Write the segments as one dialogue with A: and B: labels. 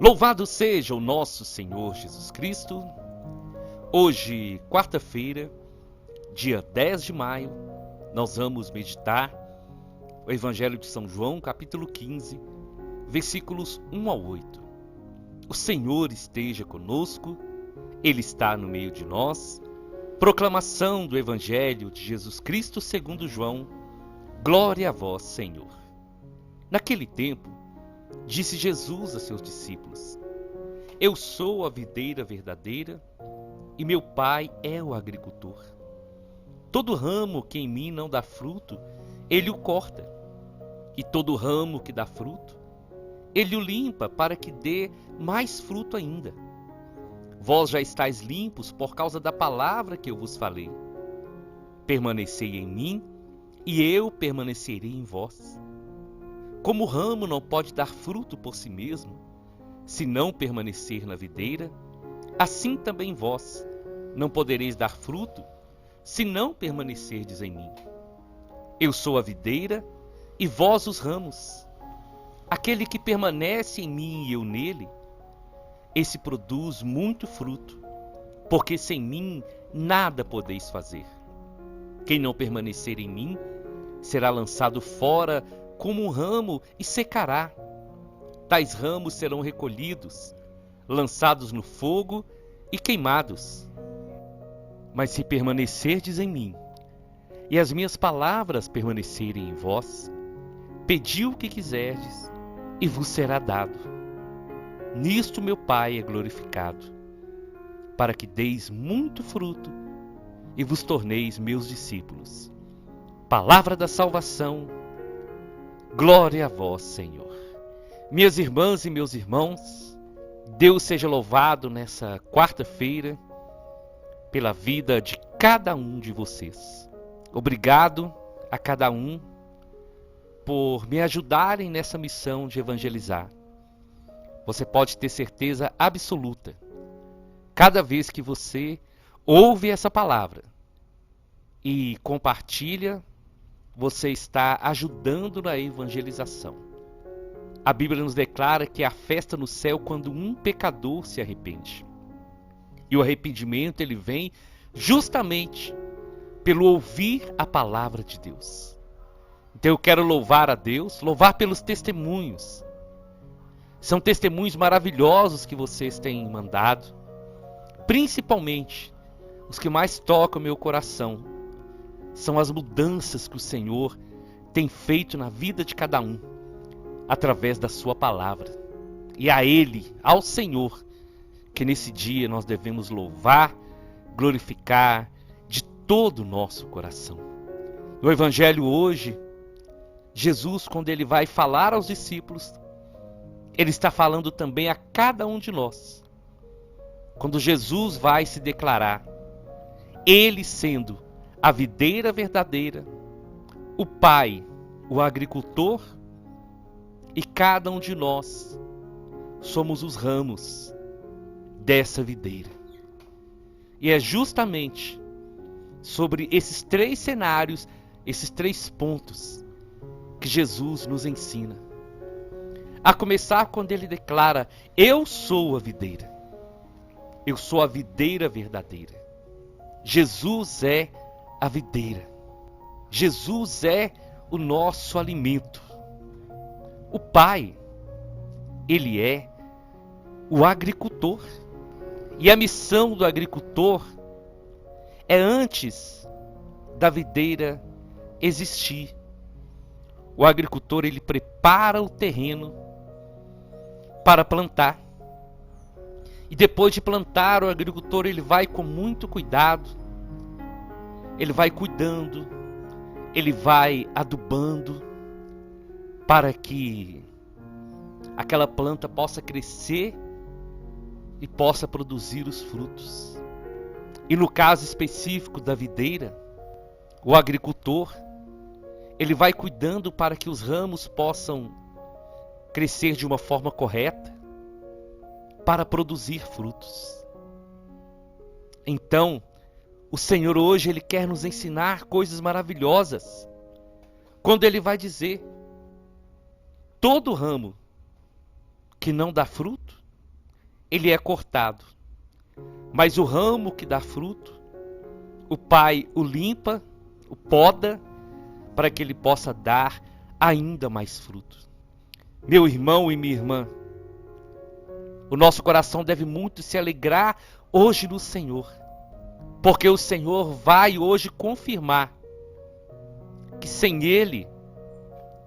A: Louvado seja o nosso Senhor Jesus Cristo. Hoje, quarta-feira, dia 10 de maio, nós vamos meditar o Evangelho de São João, capítulo 15, versículos 1 ao 8. O Senhor esteja conosco, Ele está no meio de nós. Proclamação do Evangelho de Jesus Cristo segundo João. Glória a vós, Senhor. Naquele tempo, disse Jesus a seus discípulos: Eu sou a videira verdadeira e meu Pai é o agricultor. Todo ramo que em mim não dá fruto, Ele o corta. E todo ramo que dá fruto, Ele o limpa para que dê mais fruto ainda. Vós já estáis limpos por causa da palavra que eu vos falei. Permanecei em mim e eu permanecerei em vós. Como o ramo não pode dar fruto por si mesmo, se não permanecer na videira, assim também vós não podereis dar fruto, se não permanecerdes em mim. Eu sou a videira e vós os ramos. Aquele que permanece em mim e eu nele, esse produz muito fruto, porque sem mim nada podeis fazer. Quem não permanecer em mim será lançado fora como um ramo e secará. Tais ramos serão recolhidos, lançados no fogo e queimados. Mas se permanecerdes em mim, e as minhas palavras permanecerem em vós, pedi o que quiserdes, e vos será dado. Nisto meu Pai é glorificado, para que deis muito fruto, e vos torneis meus discípulos. Palavra da salvação. Glória a vós, Senhor. Minhas irmãs e meus irmãos, Deus seja louvado nessa quarta-feira pela vida de cada um de vocês. Obrigado a cada um por me ajudarem nessa missão de evangelizar. Você pode ter certeza absoluta, cada vez que você ouve essa palavra e compartilha, você está ajudando na evangelização. A Bíblia nos declara que há festa no céu quando um pecador se arrepende. E o arrependimento ele vem justamente pelo ouvir a palavra de Deus. Então eu quero louvar a Deus, louvar pelos testemunhos. São testemunhos maravilhosos que vocês têm mandado, principalmente os que mais tocam meu coração. São as mudanças que o Senhor tem feito na vida de cada um, através da sua palavra. E a Ele, ao Senhor, que nesse dia nós devemos louvar, glorificar de todo o nosso coração. No Evangelho hoje, Jesus, quando Ele vai falar aos discípulos, Ele está falando também a cada um de nós. Quando Jesus vai se declarar, Ele sendo a videira verdadeira, o Pai, o agricultor, e cada um de nós somos os ramos dessa videira. E é justamente sobre esses três cenários, esses três pontos, que Jesus nos ensina. A começar quando ele declara: Eu sou a videira. Eu sou a videira verdadeira. Jesus é a videira. Jesus é o nosso alimento. O Pai, Ele é o agricultor. E a missão do agricultor é antes da videira existir. O agricultor, ele prepara o terreno para plantar. E depois de plantar, o agricultor ele vai com muito cuidado. Ele vai cuidando, ele vai adubando para que aquela planta possa crescer e possa produzir os frutos. E no caso específico da videira, o agricultor, ele vai cuidando para que os ramos possam crescer de uma forma correta para produzir frutos. Então, o Senhor hoje, Ele quer nos ensinar coisas maravilhosas. Quando Ele vai dizer: todo ramo que não dá fruto, ele é cortado. Mas o ramo que dá fruto, o Pai o limpa, o poda, para que ele possa dar ainda mais fruto. Meu irmão e minha irmã, o nosso coração deve muito se alegrar hoje no Senhor, porque o Senhor vai hoje confirmar que sem Ele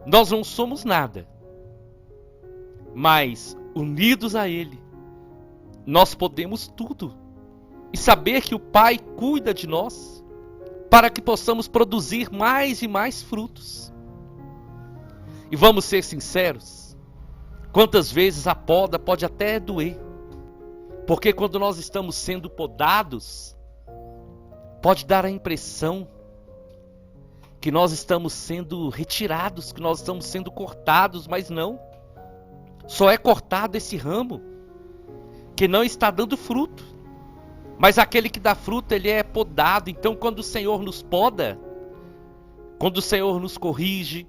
A: nós não somos nada, mas unidos a Ele nós podemos tudo. E saber que o Pai cuida de nós para que possamos produzir mais e mais frutos. E vamos ser sinceros, quantas vezes a poda pode até doer, porque quando nós estamos sendo podados, pode dar a impressão que nós estamos sendo retirados, que nós estamos sendo cortados, mas não. Só é cortado esse ramo que não está dando fruto. Mas aquele que dá fruto, ele é podado. Então quando o Senhor nos poda, quando o Senhor nos corrige,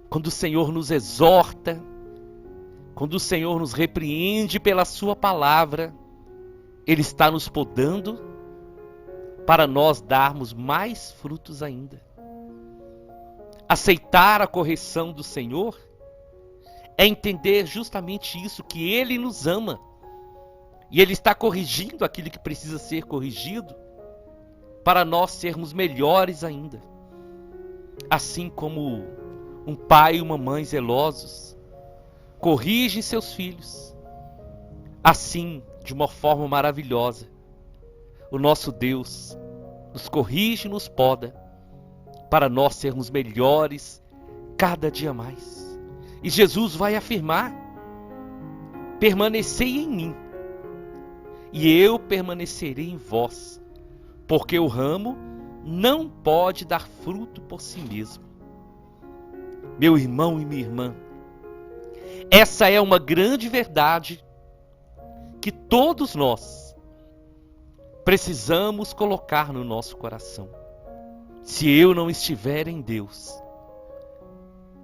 A: quando o Senhor nos exorta, quando o Senhor nos repreende pela sua palavra, Ele está nos podando para nós darmos mais frutos ainda. Aceitar a correção do Senhor é entender justamente isso, que Ele nos ama. E Ele está corrigindo aquilo que precisa ser corrigido para nós sermos melhores ainda. Assim como um pai e uma mãe zelosos corrigem seus filhos, assim, de uma forma maravilhosa, o nosso Deus nos corrige e nos poda para nós sermos melhores cada dia mais. E Jesus vai afirmar: permanecei em mim, e eu permanecerei em vós, porque o ramo não pode dar fruto por si mesmo. Meu irmão e minha irmã, essa é uma grande verdade que todos nós precisamos colocar no nosso coração. Se eu não estiver em Deus,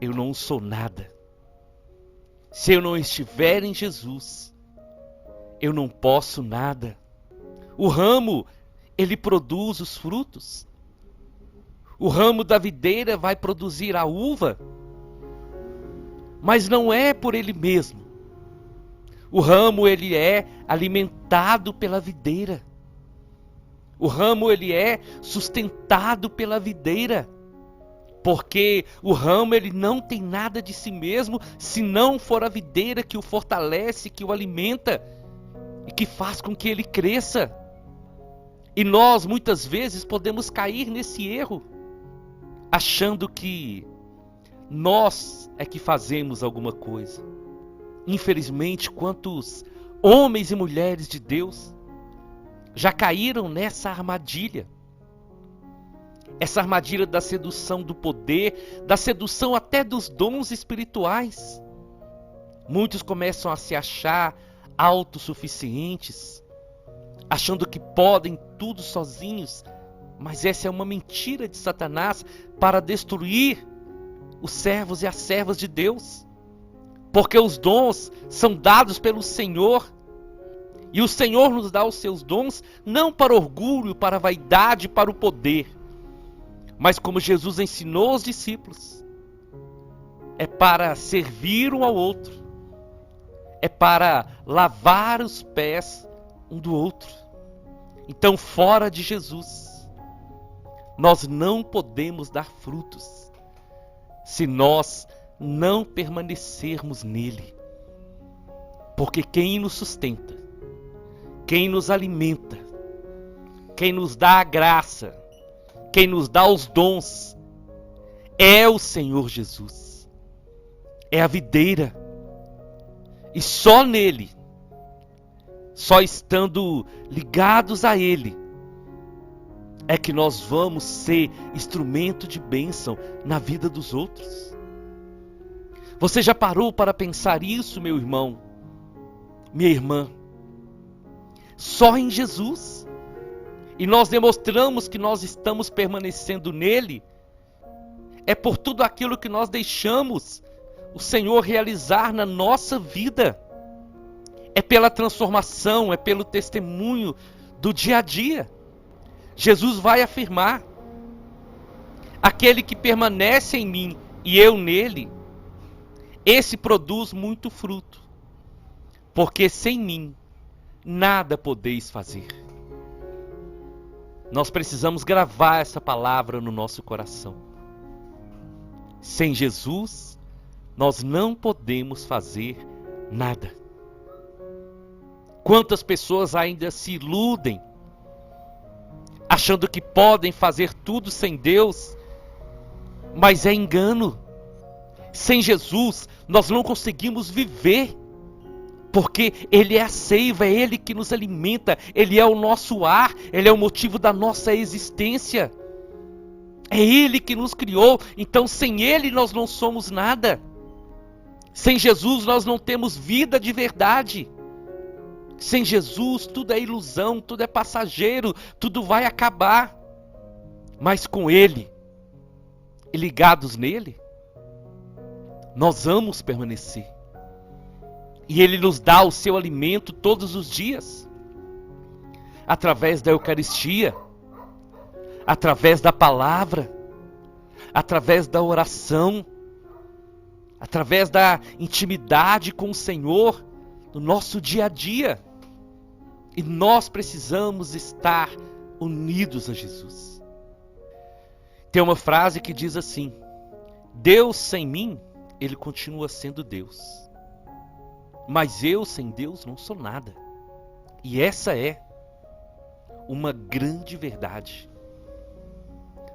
A: eu não sou nada. Se eu não estiver em Jesus, eu não posso nada. O ramo, ele produz os frutos. O ramo da videira vai produzir a uva, mas não é por ele mesmo. O ramo, ele é alimentado pela videira. O ramo, ele é sustentado pela videira. Porque o ramo, ele não tem nada de si mesmo, se não for a videira que o fortalece, que o alimenta e que faz com que ele cresça. E nós, muitas vezes, podemos cair nesse erro, achando que nós é que fazemos alguma coisa. Infelizmente, quantos homens e mulheres de Deus já caíram nessa armadilha. Essa armadilha da sedução do poder, da sedução até dos dons espirituais. Muitos começam a se achar autossuficientes, achando que podem tudo sozinhos, mas essa é uma mentira de Satanás para destruir os servos e as servas de Deus. Porque os dons são dados pelo Senhor, e o Senhor nos dá os seus dons não para orgulho, para vaidade, para o poder, mas como Jesus ensinou os discípulos, é para servir um ao outro, é para lavar os pés um do outro. Então, fora de Jesus, nós não podemos dar frutos se nós não permanecermos nele. Porque quem nos sustenta, quem nos alimenta, quem nos dá a graça, quem nos dá os dons, é o Senhor Jesus. É a videira. E só nele, só estando ligados a ele, é que nós vamos ser instrumento de bênção na vida dos outros. Você já parou para pensar isso, meu irmão, minha irmã? Só em Jesus. E nós demonstramos que nós estamos permanecendo nele, é por tudo aquilo que nós deixamos o Senhor realizar na nossa vida. É pela transformação, é pelo testemunho do dia a dia. Jesus vai afirmar: aquele que permanece em mim e eu nele, esse produz muito fruto, porque sem mim nada podeis fazer. Nós precisamos gravar essa palavra no nosso coração. Sem Jesus, nós não podemos fazer nada. Quantas pessoas ainda se iludem, achando que podem fazer tudo sem Deus, mas é engano. Sem Jesus, nós não conseguimos viver, porque Ele é a seiva, é Ele que nos alimenta, Ele é o nosso ar, Ele é o motivo da nossa existência. É Ele que nos criou, então sem Ele nós não somos nada. Sem Jesus nós não temos vida de verdade. Sem Jesus tudo é ilusão, tudo é passageiro, tudo vai acabar. Mas com Ele, e ligados nele, nós vamos permanecer. E Ele nos dá o seu alimento todos os dias, através da Eucaristia, através da palavra, através da oração, através da intimidade com o Senhor, no nosso dia a dia. E nós precisamos estar unidos a Jesus. Tem uma frase que diz assim: Deus sem mim, Ele continua sendo Deus. Mas eu sem Deus não sou nada. E essa é uma grande verdade.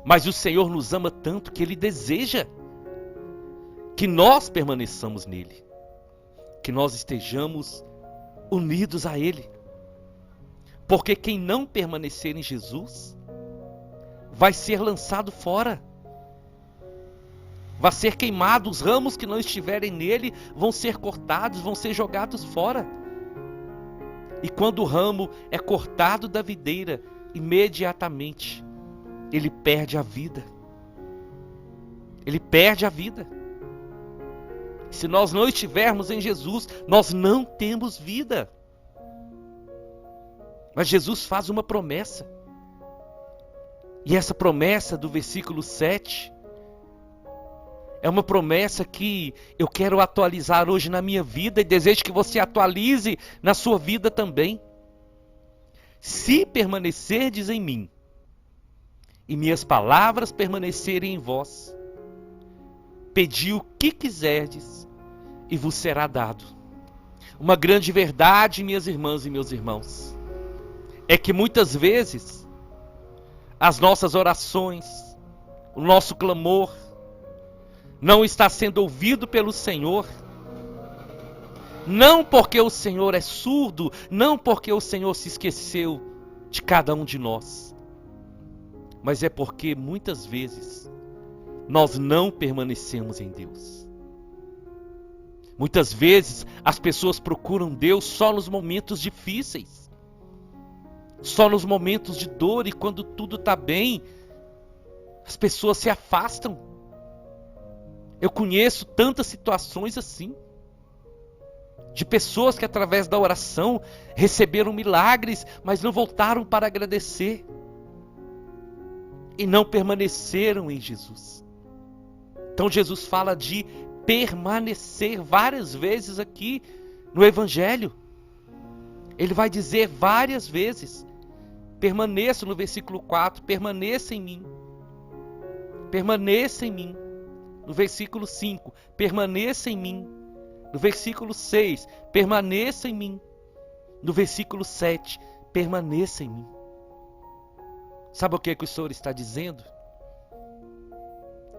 A: Mas o Senhor nos ama tanto que Ele deseja que nós permaneçamos nele, que nós estejamos unidos a Ele. Porque quem não permanecer em Jesus vai ser lançado fora, vai ser queimado. Os ramos que não estiverem nele vão ser cortados, vão ser jogados fora. E quando o ramo é cortado da videira, imediatamente ele perde a vida. Ele perde a vida. Se nós não estivermos em Jesus, nós não temos vida. Mas Jesus faz uma promessa. E essa promessa do versículo 7 é uma promessa que eu quero atualizar hoje na minha vida e desejo que você atualize na sua vida também. Se permanecerdes em mim e minhas palavras permanecerem em vós, pedi o que quiserdes e vos será dado. Uma grande verdade, minhas irmãs e meus irmãos, é que muitas vezes as nossas orações, o nosso clamor não está sendo ouvido pelo Senhor. Não porque o Senhor é surdo, não porque o Senhor se esqueceu de cada um de nós, mas é porque muitas vezes nós não permanecemos em Deus. Muitas vezes as pessoas procuram Deus só nos momentos difíceis, só nos momentos de dor, e quando tudo está bem, as pessoas se afastam. Eu conheço tantas situações assim, de pessoas que através da oração receberam milagres, mas não voltaram para agradecer e não permaneceram em Jesus. Então Jesus fala de permanecer várias vezes aqui no Evangelho. Ele vai dizer várias vezes: permaneça, no versículo 4, permaneça em mim. Permaneça em mim. No versículo 5, permaneça em mim. No versículo 6, permaneça em mim. No versículo 7, permaneça em mim. Sabe o que o Senhor está dizendo?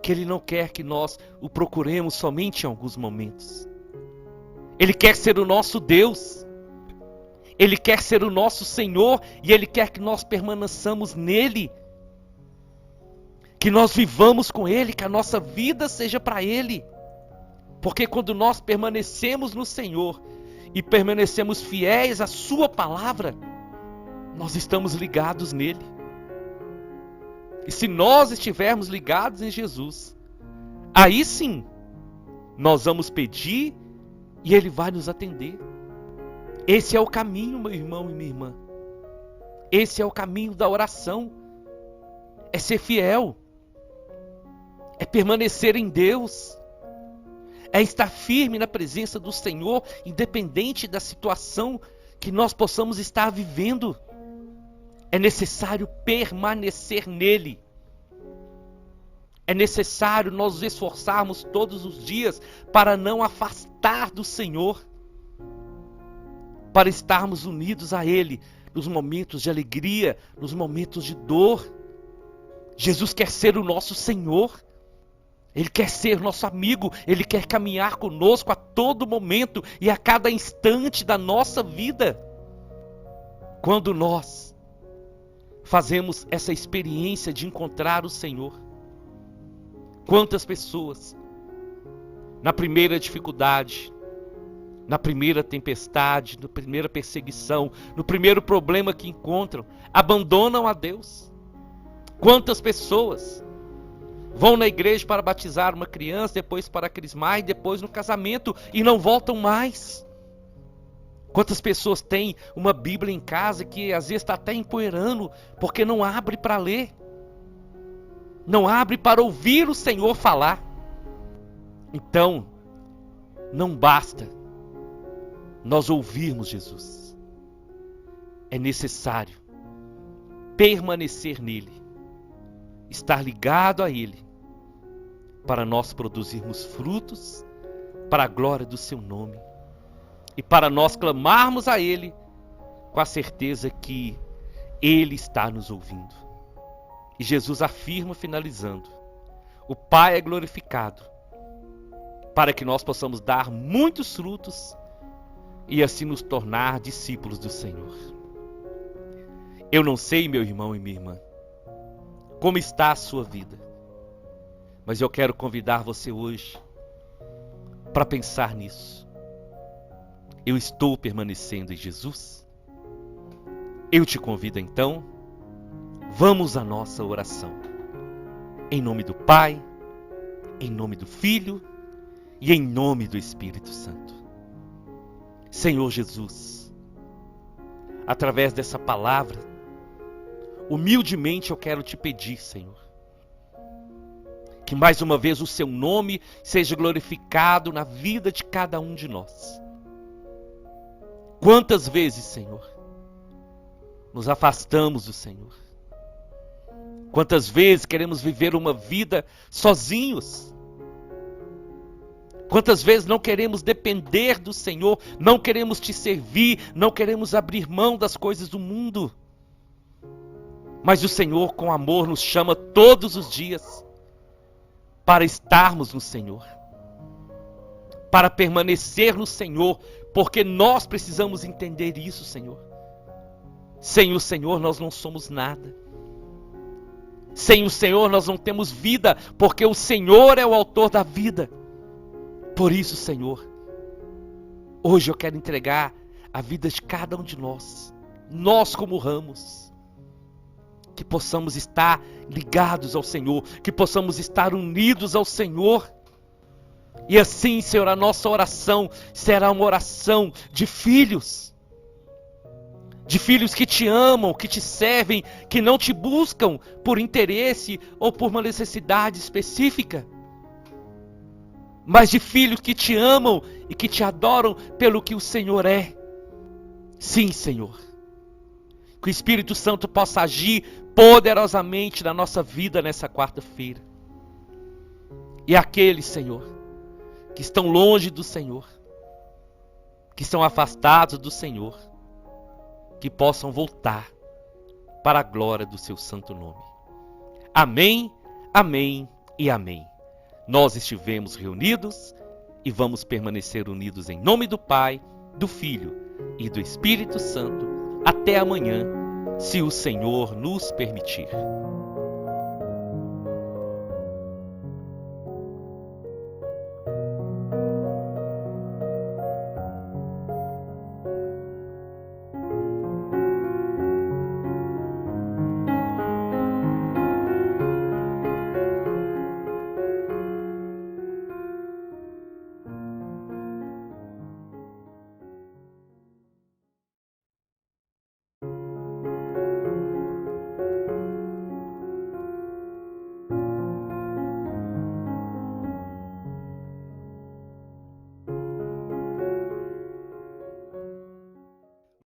A: Que Ele não quer que nós o procuremos somente em alguns momentos. Ele quer ser o nosso Deus. Ele quer ser o nosso Senhor e Ele quer que nós permaneçamos nele. Que nós vivamos com Ele, que a nossa vida seja para Ele. Porque quando nós permanecemos no Senhor e permanecemos fiéis à Sua palavra, nós estamos ligados nele. E se nós estivermos ligados em Jesus, aí sim, nós vamos pedir e Ele vai nos atender. Esse é o caminho, meu irmão e minha irmã. Esse é o caminho da oração. É ser fiel. É permanecer em Deus. É estar firme na presença do Senhor, independente da situação que nós possamos estar vivendo. É necessário permanecer nele. É necessário nós nos esforçarmos todos os dias para não afastar do Senhor, para estarmos unidos a Ele nos momentos de alegria, nos momentos de dor. Jesus quer ser o nosso Senhor. Ele quer ser nosso amigo. Ele quer caminhar conosco a todo momento e a cada instante da nossa vida. Quando nós fazemos essa experiência de encontrar o Senhor, quantas pessoas, na primeira dificuldade, na primeira tempestade, na primeira perseguição, no primeiro problema que encontram, abandonam a Deus. Quantas pessoas vão na igreja para batizar uma criança, depois para crismar e depois no casamento e não voltam mais. Quantas pessoas têm uma Bíblia em casa que às vezes está até empoeirando porque não abre para ler. Não abre para ouvir o Senhor falar. Então, não basta nós ouvirmos Jesus. É necessário permanecer nele, estar ligado a ele, para nós produzirmos frutos para a glória do seu nome e para nós clamarmos a ele com a certeza que ele está nos ouvindo. E Jesus afirma, finalizando: o Pai é glorificado para que nós possamos dar muitos frutos e assim nos tornar discípulos do Senhor. Eu não sei, meu irmão e minha irmã, como está a sua vida, mas eu quero convidar você hoje para pensar nisso. Eu estou permanecendo em Jesus? Eu te convido então, vamos à nossa oração. Em nome do Pai, em nome do Filho e em nome do Espírito Santo. Senhor Jesus, através dessa palavra, humildemente eu quero te pedir, Senhor, que mais uma vez o seu nome seja glorificado na vida de cada um de nós. Quantas vezes, Senhor, nos afastamos do Senhor? Quantas vezes queremos viver uma vida sozinhos? Quantas vezes não queremos depender do Senhor, não queremos te servir, não queremos abrir mão das coisas do mundo? Mas o Senhor, com amor, nos chama todos os dias para estarmos no Senhor, para permanecer no Senhor, porque nós precisamos entender isso, Senhor. Sem o Senhor nós não somos nada. Sem o Senhor nós não temos vida, porque o Senhor é o autor da vida. Por isso, Senhor, hoje eu quero entregar a vida de cada um de nós como ramos, que possamos estar ligados ao Senhor, que possamos estar unidos ao Senhor. E assim, Senhor, a nossa oração será uma oração de filhos que te amam, que te servem, que não te buscam por interesse ou por uma necessidade específica, mas de filhos que te amam e que te adoram pelo que o Senhor é. Sim, Senhor, que o Espírito Santo possa agir poderosamente na nossa vida nessa quarta-feira. E aqueles, Senhor, que estão longe do Senhor, que estão afastados do Senhor, que possam voltar para a glória do seu santo nome. Amém, amém e amém. Nós estivemos reunidos e vamos permanecer unidos em nome do Pai, do Filho e do Espírito Santo até amanhã, se o Senhor nos permitir.